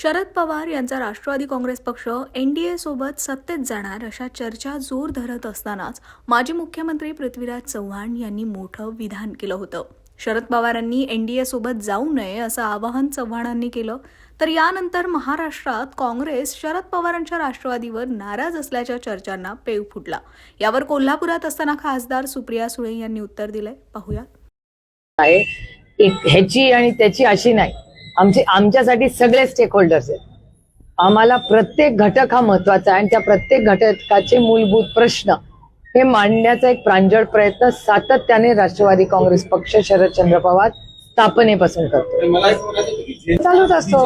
शरद पवार यांचा राष्ट्रवादी काँग्रेस पक्ष एनडीए सोबत सत्तेत जाणार अशा चर्चा जोर धरत असतानाच माजी मुख्यमंत्री पृथ्वीराज चव्हाण यांनी मोठं विधान केलं होतं. शरद पवारांनी एनडीए सोबत जाऊ नये असं आवाहन चव्हाणांनी केलं. तर यानंतर महाराष्ट्रात काँग्रेस शरद पवारांच्या राष्ट्रवादीवर नाराज असल्याच्या चर्चांना पेव फुटला. यावर कोल्हापुरात असताना खासदार सुप्रिया सुळे यांनी उत्तर दिलंय. पाहूया. ह्याची आणि त्याची अशी नाही, आमच्यासाठी सगळे स्टेक होल्डर्स आहेत. आम्हाला प्रत्येक घटक हा महत्वाचा आहे आणि त्या प्रत्येक घटकाचे मूलभूत प्रश्न हे मांडण्याचा एक प्रांजळ प्रयत्न सातत्याने राष्ट्रवादी काँग्रेस पक्ष शरदचंद्र पवार स्थापनेपासून करतो, चालूच असतो.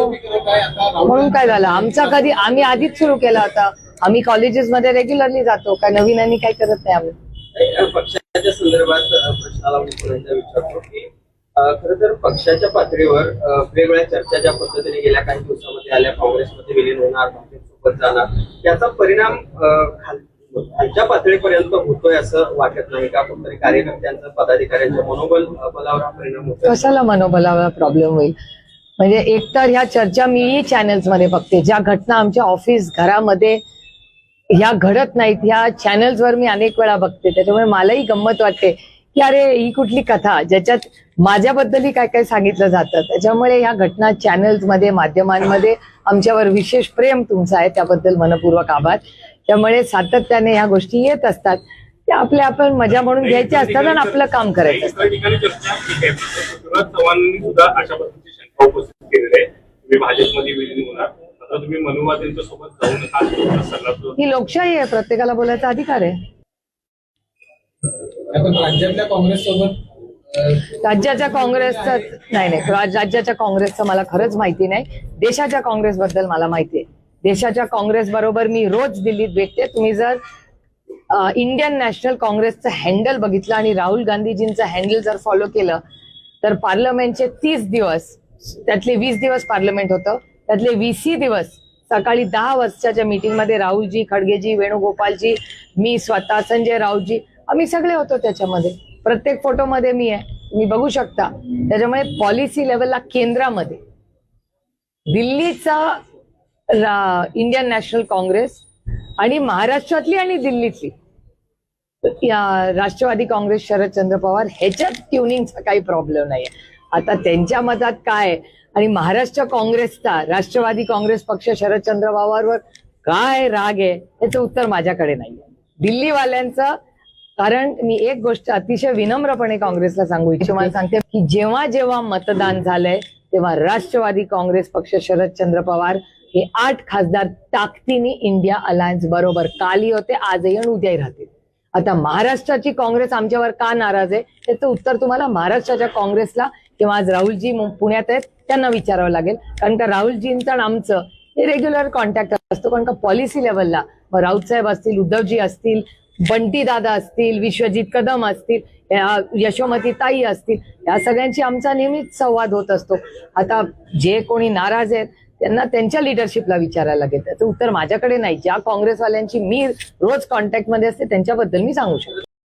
म्हणून काय झालं, आम्ही आधीच सुरू केला होता. आम्ही कॉलेजेसमध्ये रेग्युलरली जातो, काय नवीन काही करत नाही. आम्ही पक्षाच्या संदर्भात प्रश्नाला विचारतो की खरं तर पक्षाच्या पातळीवर वेगवेगळ्या चर्चा ज्या पद्धतीने गेल्या काही दिवसामध्ये आल्या, काँग्रेसमध्ये विलीन होणार, भाजपसोबत जाणार, याचा परिणाम खालच्या पातळीपर्यंत होतोय असं वाटत नाही का? कुठतरी कार्यकर्त्यांचा, पदाधिकाऱ्यांच्या मनोबलावर परिणाम होतोय? कशाला मनोबलावर प्रॉब्लेम होईल? म्हणजे एकतर ह्या चर्चा मीही चॅनल्समध्ये बघते. ज्या घटना आमच्या ऑफिस घरामध्ये ह्या घडत नाहीत, ह्या चॅनल्सवर मी अनेक वेळा बघते. त्याच्यामुळे मलाही गंमत वाटते की अरे ही कुठली कथा ज्याच्यात माझ्याबद्दलही काय काय सांगितलं जातं. त्याच्यामुळे ह्या घटना चॅनल्समध्ये, माध्यमांमध्ये आमच्यावर विशेष प्रेम तुमचं आहे, त्याबद्दल मनपूर्वक आभार. त्यामुळे सातत्याने ह्या गोष्टी येत असतात, त्या आपण मजा म्हणून घ्यायच्या असतात आणि आपलं काम करायचं असतं. ही लोकशाही आहे, प्रत्येकाला बोलायचा अधिकार आहे. राज्यातल्या काँग्रेस सोबत राज्याच्या काँग्रेसचं नाही, राज्याच्या काँग्रेसचं मला खरंच माहिती नाही. देशाच्या काँग्रेसबद्दल मला माहिती आहे. देशाच्या काँग्रेस बरोबर मी रोज दिल्लीत भेटते. तुम्ही जर इंडियन नॅशनल काँग्रेसचं हँडल बघितलं आणि राहुल गांधीजींचं हँडल जर फॉलो केलं तर पार्लमेंटचे 30 दिवस, त्यातले 20 दिवस पार्लमेंट होतं, त्यातले 20 दिवस सकाळी 10 वाजताच्या मीटिंगमध्ये राहुलजी, खडगेजी, वेणुगोपालजी, मी स्वतः, संजय राऊतजी, आम्ही सगळे होतो त्याच्यामध्ये. प्रत्येक फोटोमध्ये मी आहे, तुम्ही बघू शकता. त्याच्यामुळे पॉलिसी लेवलला केंद्रामध्ये दिल्लीचा इंडियन नॅशनल काँग्रेस आणि महाराष्ट्रातली आणि दिल्लीतली राष्ट्रवादी काँग्रेस शरदचंद्र पवार, ह्याच्यात ट्युनिंगचा काही प्रॉब्लेम नाहीये. आता त्यांच्या मतात काय आणि महाराष्ट्र काँग्रेसचा राष्ट्रवादी काँग्रेस पक्ष शरदचंद्र पवारवर काय राग आहे याचं उत्तर माझ्याकडे नाहीये. दिल्लीवाल्यांचं, कारण मी एक गोष्ट अतिशय विनम्रपणे काँग्रेसला सांगू इच्छितो, सांगते की जेव्हा जेव्हा मतदान झालंय तेव्हा राष्ट्रवादी काँग्रेस पक्ष शरदचंद्र पवार हे 8 खासदार ताकदीने इंडिया अलायन्स बरोबर कालही होते, आजही आणि उद्याही राहतील. आता महाराष्ट्राची काँग्रेस आमच्यावर का नाराज आहे याचं उत्तर तुम्हाला महाराष्ट्राच्या काँग्रेसला किंवा आज राहुलजी पुण्यात आहेत त्यांना विचारावं लागेल. कारण का राहुलजींचं आणि आमचं हे रेग्युलर कॉन्टॅक्ट असतो. कारण का पॉलिसी लेवलला मग राऊत साहेब असतील, उद्धवजी असतील, बंटी दादा असतील, विश्वजित कदम असतील, यशोमती ताई असतील, या सगळ्यांची आमचा नेहमीच संवाद होत असतो. आता जे कोणी नाराज आहेत त्यांना त्यांच्या लिडरशिपला विचारायला लागेल. त्याचं उत्तर माझ्याकडे नाही. ज्या काँग्रेसवाल्यांची मी रोज कॉन्टॅक्टमध्ये असते त्यांच्याबद्दल मी सांगू शकतो.